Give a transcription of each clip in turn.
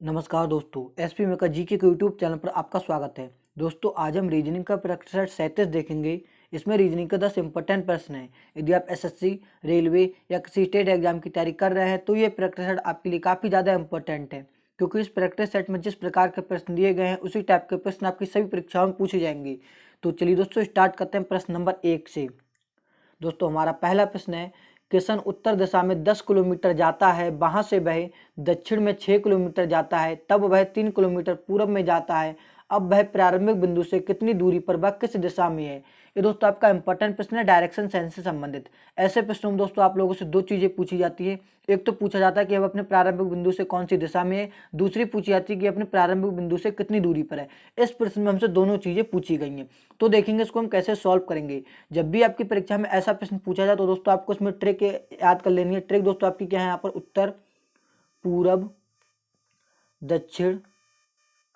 नमस्कार दोस्तों, एसपी मेका जीके के यूट्यूब चैनल पर आपका स्वागत है। दोस्तों, आज हम रीजनिंग का प्रैक्टिस सेट 37 देखेंगे। इसमें रीजनिंग का 10 इंपॉर्टेंट प्रश्न है। यदि आप एसएससी, रेलवे या किसी स्टेट एग्जाम की तैयारी कर रहे हैं तो ये प्रैक्टिस सेट आपके लिए काफ़ी ज़्यादा इंपॉर्टेंट है, क्योंकि इस प्रैक्टिस सेट में जिस प्रकार के प्रश्न दिए गए हैं उसी टाइप के प्रश्न आपकी सभी परीक्षाओं में पूछे जाएंगे। तो चलिए दोस्तों, स्टार्ट करते हैं प्रश्न नंबर 1 से। दोस्तों, हमारा पहला प्रश्न है, किशन उत्तर दिशा में 10 किलोमीटर जाता है, वहां से वह दक्षिण में 6 किलोमीटर जाता है, तब वह 3 किलोमीटर पूर्व में जाता है। अब वह प्रारंभिक बिंदु से कितनी दूरी पर वह किस दिशा में है? ये दोस्तों आपका इंपॉर्टेंट प्रश्न है, डायरेक्शन सेंस से संबंधित। ऐसे प्रश्नों में दोस्तों आप लोगों से दो चीजें पूछी जाती है। एक तो पूछा जाता है कि वह अपने प्रारंभिक बिंदु से कौन सी दिशा में है, दूसरी पूछी जाती है कि अपने प्रारंभिक बिंदु से कितनी दूरी पर है। इस प्रश्न में हमसे दोनों चीजें पूछी गई हैं, तो देखेंगे इसको हम कैसे सॉल्व करेंगे। जब भी आपकी परीक्षा में ऐसा प्रश्न पूछा जाए तो दोस्तों आपको इसमें ट्रिक याद कर लेनी है। ट्रिक दोस्तों आपकी क्या है यहाँ पर? उत्तर, पूरब, दक्षिण,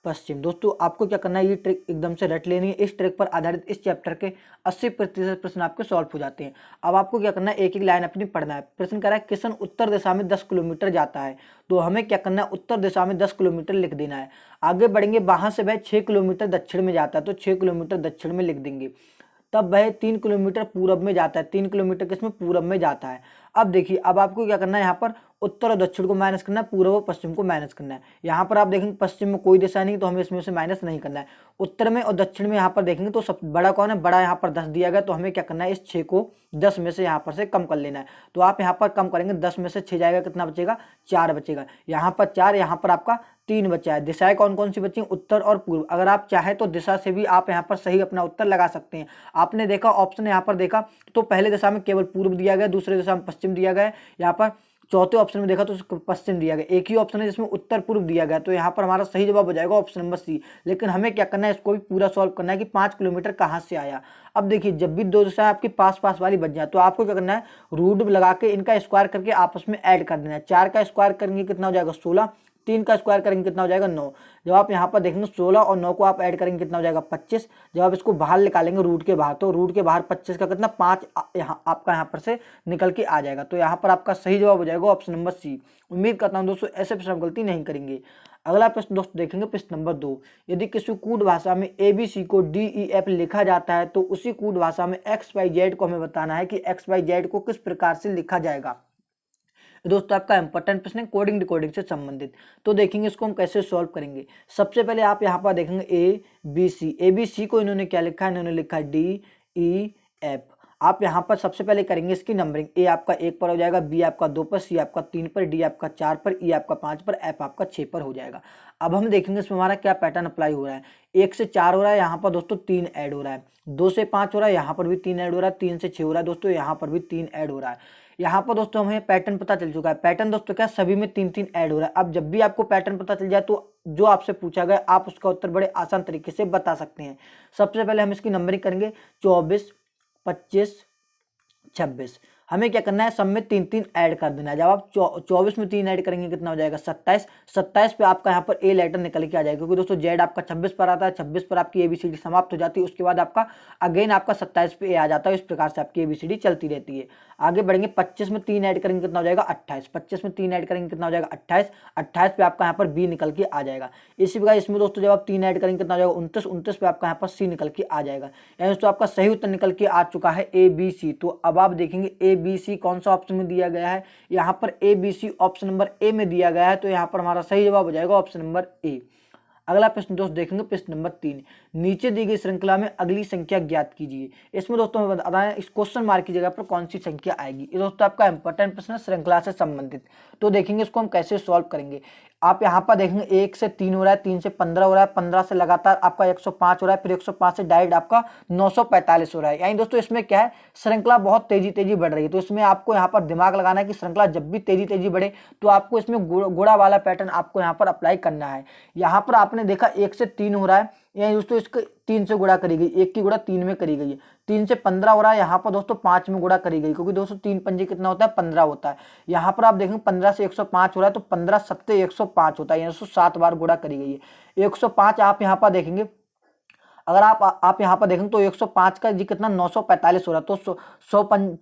पश्चिम। दोस्तों आपको क्या करना है, ये ट्रिक एकदम से रट लेनी है। इस ट्रिक पर आधारित इस चैप्टर के 80% प्रश्न आपके सॉल्व हो जाते हैं। अब आपको क्या करना है, एक एक लाइन अपनी पढ़ना है। प्रश्न कह रहा है, किशन उत्तर दिशा में 10 किलोमीटर जाता है, तो हमें क्या करना है, उत्तर दिशा में 10 किलोमीटर लिख देना है। आगे बढ़ेंगे, वहां से वह 6 किलोमीटर दक्षिण में जाता है, तो 6 किलोमीटर दक्षिण में लिख देंगे। तब वह 3 किलोमीटर पूरब में जाता है, 3 किलोमीटर किसमें? पूरब में जाता है। अब देखिए, अब आपको क्या करना है, यहाँ पर उत्तर और दक्षिण को माइनस करना है, पूर्व और पश्चिम को माइनस करना है। यहाँ पर आप देखेंगे पश्चिम में कोई दिशा नहीं, तो हमें इसमें से माइनस नहीं करना है। उत्तर में और दक्षिण में यहाँ पर देखेंगे तो सब बड़ा कौन है? बड़ा यहाँ पर 10 दिया गया, तो हमें क्या करना है, इस 6 को 10 में से यहाँ पर से कम कर लेना है। तो आप यहाँ पर कम करेंगे, 10 में से 6 जाएगा, कितना बचेगा? 4 बचेगा। यहाँ पर 4, यहाँ पर आपका 3 बचा है। दिशाएं कौन कौन सी बची? उत्तर और पूर्व। अगर आप चाहे तो दिशा से भी आप यहाँ पर सही अपना उत्तर लगा सकते हैं। आपने देखा ऑप्शन यहाँ पर देखा तो पहले दिशा में केवल पूर्व दिया गया, दूसरे दिशा में पश्चिम दिया गया। यहाँ पर चौथे ऑप्शन में देखा तो पश्चिम दिया गया। एक ही ऑप्शन है जिसमें उत्तर पूर्व दिया गया, तो यहाँ पर हमारा सही जवाब हो जाएगा ऑप्शन नंबर सी। लेकिन हमें क्या करना है, इसको भी पूरा सॉल्व करना है कि 5 किलोमीटर कहाँ से आया। अब देखिए, जब भी दो दिशाएं आपकी पास पास वाली बच जाए तो आपको क्या करना है, रूट लगा के इनका स्क्वायर करके आपस में ऐड कर देना है। 4 का स्क्वायर करेंगे कितना हो जाएगा? 16। 3 का स्क्वायर करेंगे कितना हो जाएगा? 9। जब आप यहाँ पर देखेंगे 16 और 9 को आप ऐड करेंगे कितना हो जाएगा? 25। जब आप इसको बाहर निकालेंगे रूट के बाहर, तो रूट के बाहर 25 का कितना? 5 यहाँ आपका यहाँ पर से निकल के आ जाएगा। तो यहाँ पर आपका सही जवाब हो जाएगा ऑप्शन नंबर सी। उम्मीद करता हूँ दोस्तों ऐसे प्रश्न गलती नहीं करेंगे। अगला प्रश्न दोस्तों देखेंगे, प्रश्न नंबर 2। यदि किसी कूट भाषा में ABC को DEF लिखा जाता है तो उसी कूट भाषा में XYZ को हमें बताना है कि XYZ को किस प्रकार से लिखा जाएगा। दोस्तों आपका इंपॉर्टेंट प्रश्न है, कोडिंग डिकोडिंग से संबंधित। तो देखेंगे इसको हम कैसे सॉल्व करेंगे। सबसे पहले आप यहाँ पर देखेंगे ABC को इन्होंने क्या लिखा है? इन्होंने लिखा है DEF। आप यहाँ पर सबसे पहले करेंगे इसकी नंबरिंग। A आपका 1 पर हो जाएगा, B आपका 2 पर, C आपका 3 पर, D आपका 4 पर, E आपका 5 पर, F आपका 6 पर हो जाएगा। अब हम देखेंगे इसमें हमारा क्या पैटर्न अप्लाई हो रहा है। 1 से 4 हो रहा है, यहाँ पर दोस्तों 3 ऐड हो रहा है। 2 से 5 हो रहा है, यहाँ पर भी 3 ऐड हो रहा है। 3 से 6 हो रहा है दोस्तों, यहाँ पर भी 3 ऐड हो रहा है। यहाँ पर दोस्तों हमें पैटर्न पता चल चुका है। पैटर्न दोस्तों क्या, सभी में 3-3 ऐड हो रहा है। अब जब भी आपको पैटर्न पता चल जाए तो जो आपसे पूछा गया आप उसका उत्तर बड़े आसान तरीके से बता सकते हैं। सबसे पहले हम इसकी नंबरिंग करेंगे, 24, 25, 26। हमें क्या करना है, सब में 3-3 ऐड कर देना है। जब आप 24 में 3 ऐड करेंगे कितना हो जाएगा? 27। 27 पे आपका यहाँ पर ए लेटर निकल के आ जाएगा, क्योंकि दोस्तों जेड आपका 26 पर आता है। 26 पर आपकी ABCD समाप्त हो जाती है। उसके बाद आपका अगेन आपका 27 पे ए आ जाता है। इस प्रकार से आपकी ABCD चलती रहती है। आगे बढ़ेंगे, 25 में 3 ऐड करेंगे कितना हो जाएगा? 28। 25 में 3 ऐड करेंगे कितना हो जाएगा? 28। 28 पे आपका यहाँ पर बी निकल के आ जाएगा। इसी प्रकार इसमें दोस्तों जब आप 3 ऐड करेंगे कितना हो जाएगा? 29। 29 पे आपका यहाँ पर सी निकल के आ जाएगा। यानी दोस्तों आपका सही उत्तर निकल के आ चुका है ABC। तो अब आप देखेंगे ABC कौन सा ऑप्शन में दिया गया है? यहाँ पर ABC ऑप्शन नंबर ए में दिया गया है, तो यहाँ पर हमारा सही जवाब हो जाएगा ऑप्शन नंबर ए। अगला प्रश्न दोस्त देखेंगे, प्रश्न नंबर 3। नीचे दी गई श्रृंखला में अगली संख्या ज्ञात कीजिए। इसमें दोस्तों हमें बताना है इस क्वेश्चन मार्क की जगह पर कौन सी संख्या आएगी। ये दोस्तों आपका इंपॉर्टेंट प्रश्न है, श्रृंखला से संबंधित। तो देखेंगे इसको हम कैसे सॉल्व करेंगे। आप यहाँ पर देखेंगे 1 से 3 हो रहा है, 3 से 15 हो रहा है, 15 से लगातार आपका 105 हो रहा है, फिर 105 से डायरेक्ट आपका 945 हो रहा है। यानी दोस्तों इसमें क्या है, श्रृंखला बहुत तेजी बढ़ रही है। तो इसमें आपको यहाँ पर दिमाग लगाना है कि श्रृंखला जब भी तेजी बढ़े तो आपको इसमें गुणा वाला पैटर्न आपको यहाँ पर अप्लाई करना है। यहाँ पर आपने देखा 1 से 3 हो रहा है, यानी दोस्तों इसको 3 से गुणा करी गई, 1 की गुणा 3 में करी गई है। 3 से 15 हो रहा है, यहाँ पर दोस्तों 5 में गुणा करी गई, क्योंकि दोस्तों 3 पंजे कितना होता है? 15 होता है। यहाँ पर आप देखेंगे 15 से 105 हो रहा है, तो 15 सत्ते 105 होता है, यानी 7 बार गुणा करी गई है। 105 आप यहाँ पर देखेंगे अगर आप यहाँ पर देखें तो 105 का जी कितना 945 हो रहा है, तो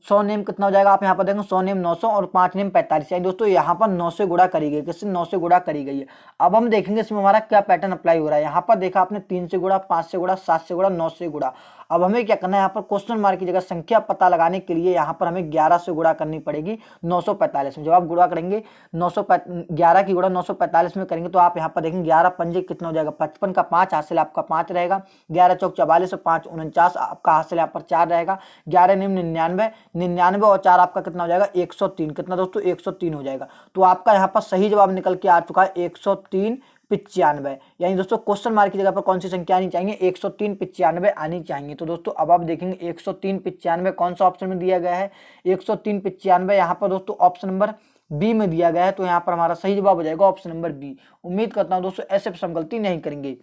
100 नेम कितना हो जाएगा, आप यहाँ पर देखें 100 नेम 900 और 5 नेम 45, यानी दोस्तों यहाँ पर 9 से गुणा करी गई, किससे 9 से गुणा करी गई है। अब हम देखेंगे इसमें हमारा क्या पैटर्न अप्लाई हो रहा है। यहाँ पर देखा आपने 3 से गुणा, 5 से गुणा, 7 से गुणा, 9 से गुणा। अब हमें क्या करना है, यहाँ पर क्वेश्चन मार्क की जगह संख्या पता लगाने के लिए यहाँ पर हमें 11 से गुणा करनी पड़ेगी 945 में। जब आप गुणा करेंगे 11 की गुणा 945 में करेंगे तो आप यहाँ पर देखेंगे 11 पंजे कितना हो जाएगा 55 का 5 हासिल आपका 5 रहेगा, 11 चौक 44 और 5 49 आपका हासिल यहाँ पर 4 रहेगा, 11 निम 99, 99 और 4 आपका कितना हो जाएगा 103, कितना दोस्तों 103 हो जाएगा। तो आपका यहाँ पर सही जवाब निकल के आ चुका है 103 95, यानी दोस्तों क्वेश्चन मार्क की जगह पर कौन सी संख्या आनी चाहिए 103 95 आनी चाहिए। तो दोस्तों अब आप देखेंगे 103 95 कौन सा ऑप्शन में दिया गया है, 103 95 यहाँ पर दोस्तों ऑप्शन नंबर बी में दिया गया है। तो यहाँ पर हमारा सही जवाब हो जाएगा ऑप्शन नंबर बी। उम्मीद करता हूँ दोस्तों ऐसे प्रश्न गलती नहीं करेंगे।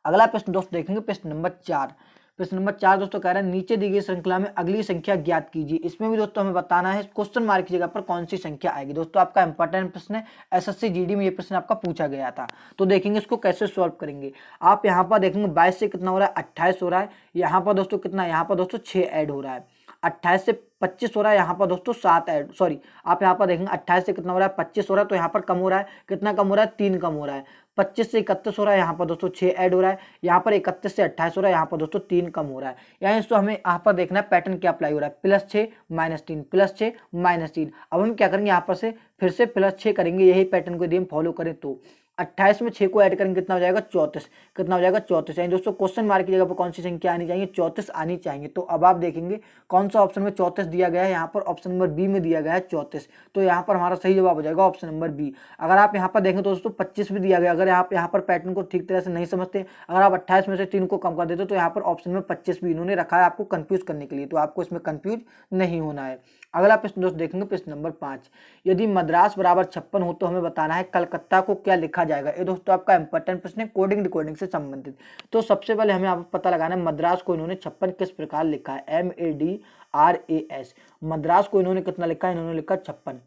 अगला प्रश्न दोस्तों देखेंगे प्रश्न नंबर 4। प्रश्न नंबर 4 दोस्तों कह रहे हैं नीचे दी गई श्रृंखला में अगली संख्या ज्ञात कीजिए। इसमें भी दोस्तों हमें बताना है क्वेश्चन मार्क की जगह पर कौन सी संख्या आएगी। दोस्तों आपका इंपॉर्टेंट प्रश्न है, एसएससी जीडी में ये प्रश्न आपका पूछा गया था। तो देखेंगे इसको कैसे सॉल्व करेंगे। आप यहाँ पर देखेंगे 22 से कितना हो रहा है 28 हो रहा है, यहाँ पर दोस्तों कितना, यहाँ पर दोस्तों 6 ऐड हो रहा है, 28 से 25 हो रहा है, यहाँ पर दोस्तों 7 ऐड, सॉरी आप यहाँ पर देखेंगे 28 से कितना हो रहा है 25 हो रहा है, तो यहाँ पर कम हो रहा है, कितना कम हो रहा है 3 कम हो रहा है, 25 से 31 हो रहा है, यहाँ पर दोस्तों 6 ऐड हो रहा है, यहाँ पर 31 से 28 हो रहा है, यहाँ पर दोस्तों 3 कम हो रहा है। यानी दोस्तों हमें यहाँ पर देखना है पैटर्न क्या अप्लाई हो रहा है, +6 -3 +6 -3। अब हम क्या करेंगे यहाँ पर से फिर से +6 करेंगे, यही पैटर्न को यदि हम फॉलो करें तो 28 में 6 को ऐड करेंगे कितना हो जाएगा 34, कितना हो जाएगा 34। यानी दोस्तों क्वेश्चन मार्क की जगह पर कौन सी संख्या आनी चाहिए 34 आनी चाहिए। तो अब आप देखेंगे कौन सा ऑप्शन में 34 दिया गया है, यहाँ पर ऑप्शन नंबर बी में दिया गया है 34। तो यहाँ पर हमारा सही जवाब हो जाएगा ऑप्शन नंबर बी। अगर आप यहाँ पर देखें तो दोस्तों 25 भी दिया गया, अगर आप यहाँ पर पैटर्न को ठीक तरह से नहीं समझते, अगर आप 28 में से 3 को कम कर देते तो यहाँ पर ऑप्शन में 25 भी इन्होंने रखा है आपको कंफ्यूज करने के लिए, तो आपको इसमें कंफ्यूज नहीं होना है। अगला प्रश्न दोस्तों देखेंगे प्रश्न नंबर 5। यदि मद्रास बराबर 56 हो तो हमें बताना है कलकत्ता को क्या लिखा जाएगा। ये दोस्तों आपका इंपॉर्टेंट प्रश्न है कोडिंग डिकोडिंग से संबंधित। तो सबसे पहले हमें आप पता लगाना है मद्रास को इन्होंने 56 किस प्रकार लिखा है, MADRAS। मद्रास को इन्होंने कितना लिखा है, इन्होंने लिखा 56।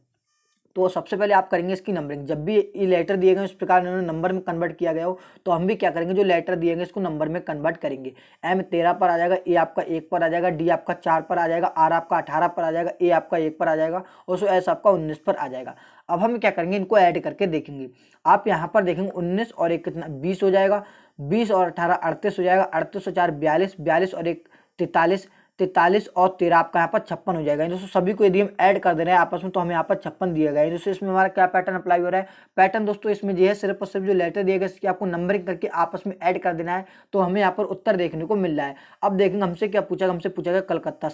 तो सबसे पहले आप करेंगे इसकी नंबरिंग। जब भी ये लेटर दिए गए इस प्रकार इन्होंने नंबर में कन्वर्ट किया गया हो तो हम भी क्या करेंगे, जो लेटर दिए गए इसको नंबर में कन्वर्ट करेंगे। M 13 पर आ जाएगा, A आपका 1 पर आ जाएगा, D आपका 4 पर आ जाएगा, R आपका 18 पर आ जाएगा, A आपका 1 पर आ जाएगा और सो S आपका 19 पर आ जाएगा। अब हम क्या करेंगे, इनको ऐड करके देखेंगे। आप यहाँ पर देखेंगे 19 और 1 कितना 20 हो जाएगा, 20 और 18 38 हो जाएगा, 38 और 4 42, 42 और 1 43, 43 और 13 आपका यहाँ पर 56 हो जाएगा। दोस्तों सभी को यदि हम ऐड कर दे रहे हैं आपस में तो हमें यहाँ पर 56 दिया गया है। दोस्तों इसमें हमारा क्या पैटर्न अप्लाई हो रहा है, पैटर्न दोस्तों इसमें जो है सिर्फ और सिर्फ जो लेटर दिए गए इसकी आपको नंबरिंग करके आपस में ऐड कर देना है, तो हमें यहाँ पर उत्तर देखने को मिल रहा है। अब देखेंगे हमसे क्या पूछा गया, हमसे पूछा गया कलकत्ता,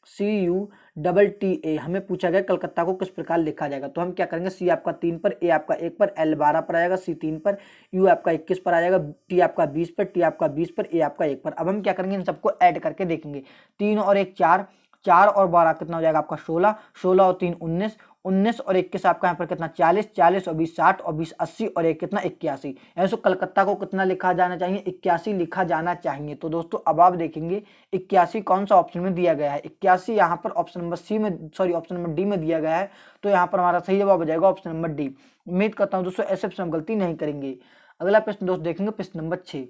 CALCUTTA हमें पूछा गया कलकत्ता को किस प्रकार लिखा जाएगा। तो हम क्या करेंगे, C आपका 3 पर, A आपका 1 पर, L 12 पर आएगा, C 3 पर, U आपका 21 पर आ जाएगा, T आपका 20 पर, T आपका 20 पर, A आपका 1 पर। अब हम क्या करेंगे, इन सबको ऐड करके देखेंगे। 3 और 1 4, 4 और 12 कितना हो जाएगा आपका 16, 16 और 3 19, 19 और 21 आपका यहाँ पर कितना 40, 40 और 20 60 और 20 80 और 1 कितना 81। यानी सो कलकत्ता को कितना लिखा जाना चाहिए, 81 लिखा जाना चाहिए। तो दोस्तों अब आप देखेंगे 81 कौन सा ऑप्शन में दिया गया है, 81 यहाँ पर ऑप्शन नंबर सी में, सॉरी ऑप्शन नंबर डी में दिया गया है। तो यहाँ पर हमारा सही जवाब हो जाएगा ऑप्शन नंबर डी। उम्मीद करता हूँ दोस्तों ऐसे प्रश्न हम गलती नहीं करेंगे। अगला प्रश्न दोस्तों देखेंगे प्रश्न number 6।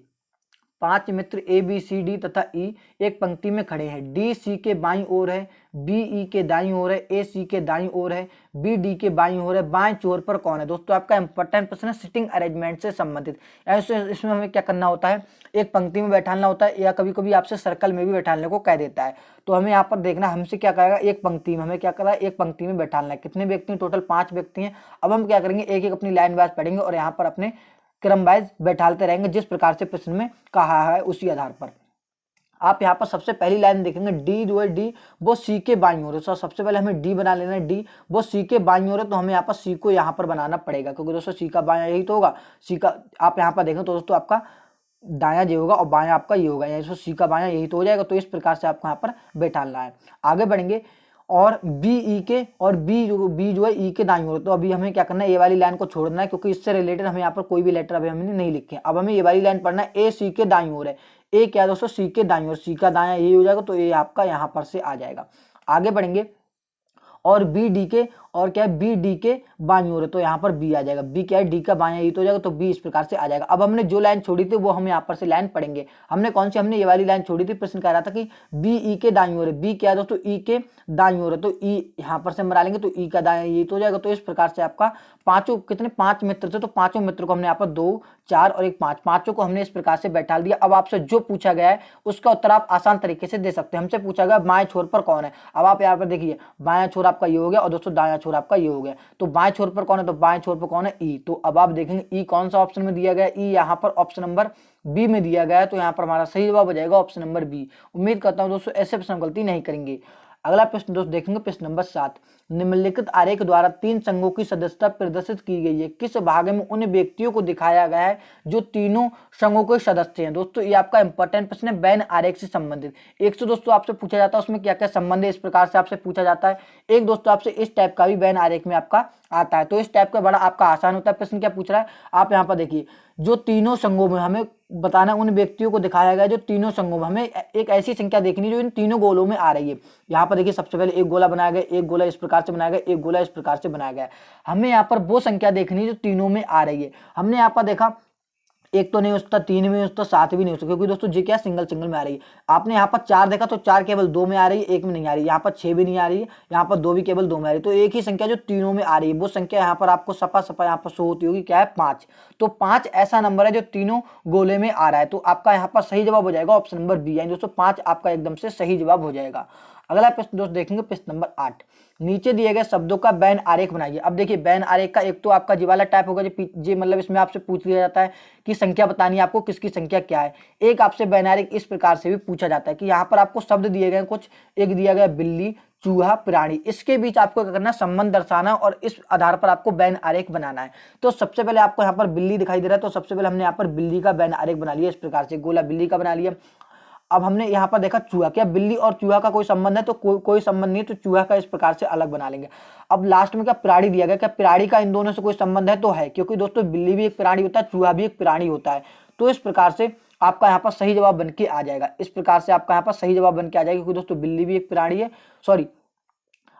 5 Mitra A B C D तथा E एक पंक्ति में खड़े हैं। D C के बाईं ओर है, B E के दाईं ओर है, A C के दाईं ओर है, B D के बाईं ओर है, बाएं छोर पर कौन है। दोस्तों आपका इंपॉर्टेंट प्रश्न है सिटिंग अरेंजमेंट से संबंधित। ऐसे इसमें हमें क्या करना होता है, एक पंक्ति में बैठाना होता है या कभी कभी आपसे सर्कल में भी बैठाने को कह देता है। तो हमें यहाँ पर देखना हमसे क्या कहेगा, एक पंक्ति में हमें क्या करा, एक पंक्ति में बैठाना है। कितने व्यक्ति, टोटल 5 व्यक्ति हैं। अब हम क्या करेंगे, एक एक अपनी लाइन वाइज पढ़ेंगे और यहाँ पर अपने क्रम वाइज बैठालते रहेंगे जिस प्रकार से प्रश्न में कहा है उसी आधार पर। आप यहाँ पर सबसे पहली लाइन देखेंगे, डी जो है डी वो सी के बाईं ओर है। तो सबसे पहले हमें डी बना लेना है, डी वो सी के बाईं ओर है, तो हमें यहाँ पर सी को यहाँ पर बनाना पड़ेगा क्योंकि दोस्तों सी का बायां यही तो होगा। सी का आप यहाँ पर देखें तो दोस्तों आपका दायां ये होगा और बायां आपका ये होगा, यानी सी का बायां यही तो हो जाएगा। तो इस प्रकार से आपको यहाँ पर बैठाना है। आगे बढ़ेंगे और बी ई के और बी जो है ई के दाईं ओर। तो अभी हमें क्या करना है, ए वाली लाइन को छोड़ना है क्योंकि इससे रिलेटेड हमें यहाँ पर कोई भी लेटर अभी हमने नहीं लिखे। अब हमें ये वाली लाइन पढ़ना है, ए सी के दाईं ओर है। ए क्या दोस्तों, सी के दाईं ओर, सी का दायां ये हो जाएगा तो ये आपका यहाँ पर से आ जाएगा। आगे बढ़ेंगे और बी डी के और क्या है बी डी के बाईं ओर है, तो यहाँ पर बी आ जाएगा। बी क्या है डी का बायां ईट हो जाएगा, तो बी इस प्रकार से आ जाएगा। अब हमने जो लाइन छोड़ी थी वो हम यहाँ पर से लाइन पढ़ेंगे। हमने कौन सी, हमने ये वाली लाइन छोड़ी थी। प्रश्न कह रहा था कि बी ई के दाईं ओर है, बी क्या है दोस्तों ई के दाईं ओर है, तो ई यहाँ पर से हम बना लेंगे, तो ई का दायां ईट हो जाएगा। तो इस प्रकार से आपका पांचों कितने 5 मित्र थे, तो पांचों मित्र को हमने यहाँ पर 2 4 और 1 5 पांचों को हमने इस प्रकार से बैठा दिया। अब आपसे जो पूछा गया है उसका उत्तर आप आसान तरीके से दे सकते हैं। हमसे पूछा गया बाएं छोर पर कौन है। अब आप यहाँ पर देखिए बाएं छोर आपका ये हो गया और दोस्तों दायां छोर आपका ये हो गया। तो बाएं छोर पर कौन है, तो बाएं छोर पर कौन है ई। तो अब आप देखेंगे ई कौन सा ऑप्शन में दिया गया, ई यहाँ पर ऑप्शन नंबर बी में दिया गया है। तो यहाँ पर हमारा सही जवाब हो जाएगा ऑप्शन नंबर बी। उम्मीद करता हूँ दोस्तों ऐसे प्रश्न गलती नहीं करेंगे। अगला प्रश्न दोस्तों देखेंगे प्रश्न नंबर 7। निम्नलिखित आरेख द्वारा 3 संघों की सदस्यता प्रदर्शित की गई है। किस भाग में उन व्यक्तियों को दिखाया गया है जो तीनों संघों के सदस्य हैं। दोस्तों ये आपका इंपॉर्टेंट प्रश्न है, वेन आरेख से संबंधित। एक तो दोस्तों आपसे पूछा जाता है उसमें क्या क्या संबंध है, इस प्रकार से आपसे पूछा जाता है। एक दोस्तों आपसे इस टाइप का भी वेन आरेख में आपका आता है, तो इस टाइप का बड़ा आपका आसान होता है। प्रश्न क्या पूछ रहा है, आप यहाँ पर देखिए जो तीनों संघों में हमें बताना उन व्यक्तियों को दिखाया गया जो तीनों संघों में, हमें एक ऐसी संख्या देखनी जो इन तीनों गोलों में आ रही है। यहाँ पर देखिए सबसे पहले एक गोला बनाया गया, एक गोला इस प्रकार से बनाया गया, एक गोला इस प्रकार से बनाया गया। हमें यहाँ पर वो संख्या देखनी जो तीनों में आ रही है। हमने यहाँ पर देखा एक तो नहीं हो सकता, 3 में हो सकता, 7 भी नहीं हो सकता, क्योंकि दोस्तों जी क्या सिंगल सिंगल में आ रही है। आपने यहाँ पर 4 देखा तो 4 केवल 2 में आ रही है, 1 में नहीं आ रही। यहाँ पर 6 भी नहीं आ रही है, यहाँ पर 2 भी केवल 2 में आ रही है। तो एक ही संख्या जो तीनों में आ रही है वो संख्या यहाँ पर आपको सपा सपा यहाँ पर शो होती होगी, क्या है 5। तो 5 ऐसा नंबर है जो तीनों गोले में आ रहा है। तो आपका यहाँ पर सही जवाब हो जाएगा ऑप्शन नंबर बी, यानी दोस्तों 5 आपका एकदम से सही जवाब हो जाएगा। अगला प्रश्न दोस्तों देखेंगे प्रश्न नंबर 8। नीचे दिए गए शब्दों का बैन आरेख बनाइए। अब देखिए बैन आरेख का एक तो आपका जी वाला टाइप होगा जी, मतलब इसमें आपसे पूछ लिया जाता है कि संख्या बतानी है आपको, किसकी संख्या क्या है। एक आपसे बैन आरेख इस प्रकार से भी पूछा जाता है कि यहाँ पर आपको शब्द दिए गए कुछ, एक दिया गया बिल्ली, चूहा, प्राणी, इसके बीच आपको क्या करना है, संबंध दर्शाना और इस आधार पर आपको बैन आरेख बनाना है। तो सबसे पहले आपको यहाँ पर बिल्ली दिखाई दे रहा है, तो सबसे पहले हमने यहाँ पर बिल्ली का बैन आरेख बना लिया। इस प्रकार से गोला बिल्ली का बना लिया। अब हमने यहाँ पर देखा चूहा, क्या बिल्ली और चूहा का कोई संबंध है, तो कोई संबंध नहीं है, तो चूहा का इस प्रकार से अलग बना लेंगे। अब लास्ट में क्या प्राणी दिया गया, क्या प्राणी का इन दोनों से कोई संबंध है, तो है, क्योंकि दोस्तों बिल्ली भी एक प्राणी होता है, चूहा भी एक प्राणी होता है। तो इस प्रकार से आपका यहाँ पर सही जवाब बन के आ जाएगा। इस प्रकार से आपका यहाँ पर सही जवाब बन के आ जाएगा, क्योंकि दोस्तों बिल्ली भी एक प्राणी है। सॉरी,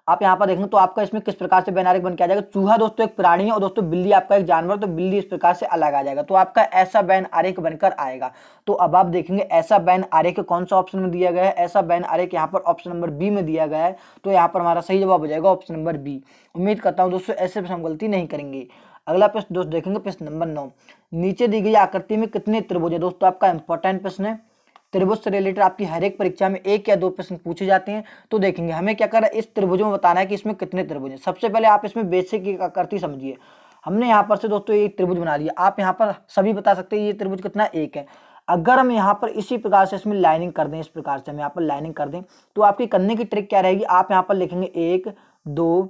आप यहाँ पर देखेंगे तो आपका इसमें किस प्रकार से बैन आरेख बन के आ जाएगा। चूहा दोस्तों एक प्राणी है और दोस्तों बिल्ली आपका एक जानवर, तो बिल्ली इस प्रकार से अलग आ जाएगा। तो आपका ऐसा बैन आरेख बनकर आएगा। तो अब आप देखेंगे ऐसा बैन आरेख कौन सा ऑप्शन में दिया गया है, ऐसा बैन आरेख यहाँ पर ऑप्शन नंबर बी में दिया गया है। तो यहाँ पर हमारा सही जवाब हो जाएगा ऑप्शन नंबर बी। उम्मीद करता हूँ दोस्तों ऐसे हम गलती नहीं करेंगे। अगला प्रश्न दोस्तों देखेंगे प्रश्न नंबर 9। नीचे दी गई आकृति में कितने त्रिभुज है। दोस्तों आपका इंपॉर्टेंट प्रश्न है, त्रिभुज से रिलेटेड आपकी हर एक परीक्षा में 1 या 2 प्रश्न पूछे जाते हैं। तो देखेंगे हमें क्या करना है, इस त्रिभुज में बताना है कि इसमें कितने त्रिभुज हैं। सबसे पहले आप इसमें बेसिक एक आकृति समझिए। हमने यहाँ पर से दोस्तों एक त्रिभुज बना लिया। आप यहाँ पर सभी बता सकते हैं ये त्रिभुज कितना, 1 है। अगर हम यहाँ पर इसी प्रकार से इसमें लाइनिंग कर दें, इस प्रकार से हम यहाँ पर लाइनिंग कर दें, तो आपकी करने की ट्रिक क्या रहेगी, आप यहाँ पर लिखेंगे 1 2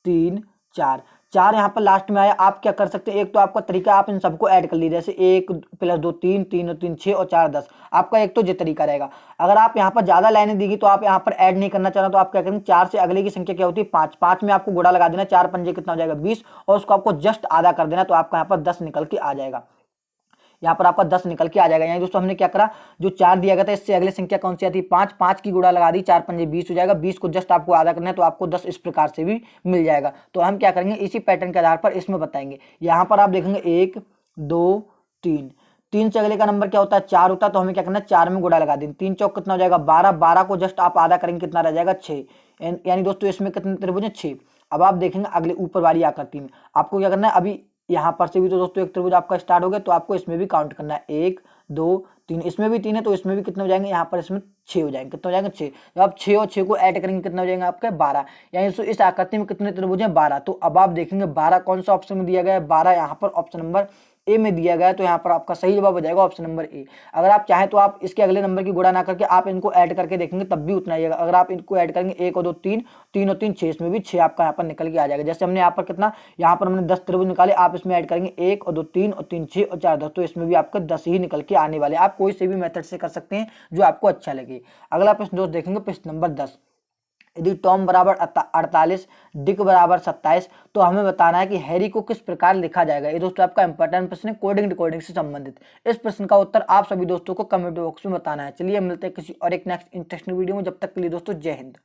3 4 4 यहाँ पर लास्ट में आया। आप क्या कर सकते हैं, एक तो आपका तरीका आप इन सबको ऐड कर लीजिए, जैसे 1 + 2 3 3 और 3 6 और 4 10। आपका एक तो ये तरीका रहेगा। अगर आप यहाँ पर ज्यादा लाइनें देगी तो आप यहाँ पर ऐड नहीं करना चाह रहे, तो आप क्या करेंगे 4 से अगले की संख्या क्या होती है 5, 5 में आपको गुणा लगा देना, 4 पंजे कितना हो जाएगा 20, और उसको आपको जस्ट आधा कर देना, तो आपका यहाँ पर 10 निकल के आ जाएगा। यहाँ पर आपका 10 निकल के आ जाएगा। यहाँ दोस्तों हमने क्या करा, जो 4 दिया गया था इससे अगले संख्या कौन सी आती है 5, 5 की गुणा लगा दी, 4 पंजे 20 हो जाएगा, 20 को जस्ट आपको आधा करना है, तो आपको 10 इस प्रकार से भी मिल जाएगा। तो हम क्या करेंगे इसी पैटर्न के आधार पर इसमें बताएंगे। यहाँ पर आप देखेंगे 1 2 3, 3 से अगले का नंबर क्या होता है 4 होता है, तो हमें क्या करना है 4 में गुणा लगा दें, 3 चौक कितना हो जाएगा 12, 12 को जस्ट आप आधा करेंगे कितना रह जाएगा 6, यानी दोस्तों इसमें कितने त्रिभुज है 6। अब आप देखेंगे अगले ऊपर वाली आकृति में आपको क्या करना है, अभी यहाँ पर से भी तो दोस्तों एक त्रिभुज आपका स्टार्ट हो गया, तो आपको इसमें भी काउंट करना है 1 2 3, इसमें भी 3 है तो इसमें भी कितने हो जाएंगे, यहाँ पर इसमें 6 हो जाएंगे, कितने हो जाएंगे 6। जब आप 6 और 6 को ऐड करेंगे कितना हो जाएंगे आपके 12, यानी इस आकृति में कितने त्रिभुज हैं 12। तो अब आप देखेंगे 12 कौन सा ऑप्शन में दिया गया है, 12 यहाँ पर ऑप्शन नंबर ए में दिया गया है। तो यहाँ पर आपका सही जवाब हो जाएगा ऑप्शन नंबर ए। अगर आप चाहें तो आप इसके अगले नंबर की गुणा ना करके आप इनको ऐड करके देखेंगे तब भी उतना ही आएगा। अगर आप इनको ऐड करेंगे 1 और 2 3, 3 और 3 6, इसमें भी 6 आपका यहाँ पर निकल के आ जाएगा। जैसे हमने यहाँ पर कितना, यहाँ पर हमने 10 त्रिभुज निकाले, आप इसमें ऐड करेंगे 1 और 2 3 और 3 6 और 4 10, तो इसमें भी आपका 10 ही निकल के आने वाले। आप कोई से भी मेथड से कर सकते हैं जो आपको अच्छा लगे। अगला प्रश्न दोस्त देखेंगे प्रश्न नंबर 10। यदि टॉम बराबर 48, डिक बराबर 27, तो हमें बताना है कि हैरी को किस प्रकार लिखा जाएगा। ये दोस्तों आपका इंपॉर्टेंट प्रश्न है, कोडिंग डिकोडिंग से संबंधित। इस प्रश्न का उत्तर आप सभी दोस्तों को कमेंट बॉक्स में बताना है। चलिए मिलते हैं किसी और एक नेक्स्ट इंटरेस्टिंग वीडियो में, जब तक के लिए दोस्तों जय हिंद।